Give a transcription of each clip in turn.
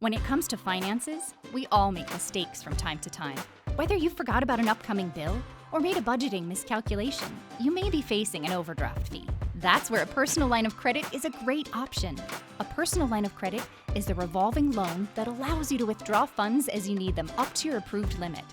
When it comes to finances, we all make mistakes from time to time. Whether you forgot about an upcoming bill or made a budgeting miscalculation, you may be facing an overdraft fee. That's where a personal line of credit is a great option. A personal line of credit is the revolving loan that allows you to withdraw funds as you need them up to your approved limit.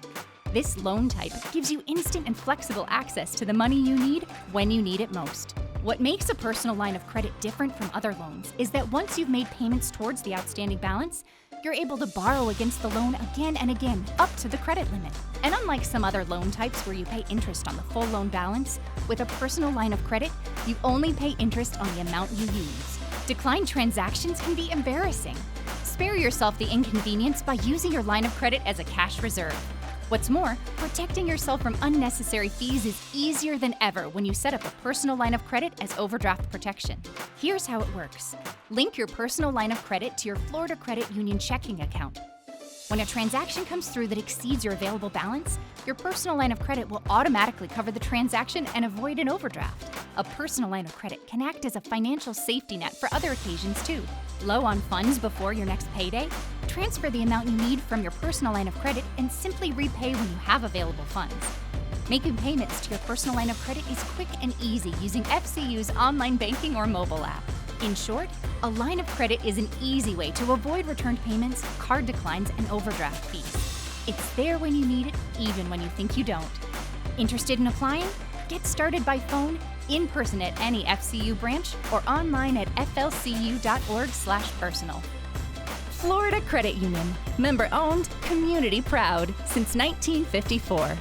This loan type gives you instant and flexible access to the money you need when you need it most. What makes a personal line of credit different from other loans is that once you've made payments towards the outstanding balance, you're able to borrow against the loan again and again up to the credit limit. And unlike some other loan types where you pay interest on the full loan balance, with a personal line of credit, you only pay interest on the amount you use. Declined transactions can be embarrassing. Spare yourself the inconvenience by using your line of credit as a cash reserve. What's more, protecting yourself from unnecessary fees is easier than ever when you set up a personal line of credit as overdraft protection. Here's how it works. Link your personal line of credit to your Florida Credit Union checking account. When a transaction comes through that exceeds your available balance, your personal line of credit will automatically cover the transaction and avoid an overdraft. A personal line of credit can act as a financial safety net for other occasions too. Low on funds before your next payday? Transfer the amount you need from your personal line of credit and simply repay when you have available funds. Making payments to your personal line of credit is quick and easy using FCU's online banking or mobile app. In short, a line of credit is an easy way to avoid returned payments, card declines, and overdraft fees. It's there when you need it, even when you think you don't. Interested in applying? Get started by phone, in person at any FCU branch, or online at flcu.org/personal. Florida Credit Union. Member owned, community proud since 1954.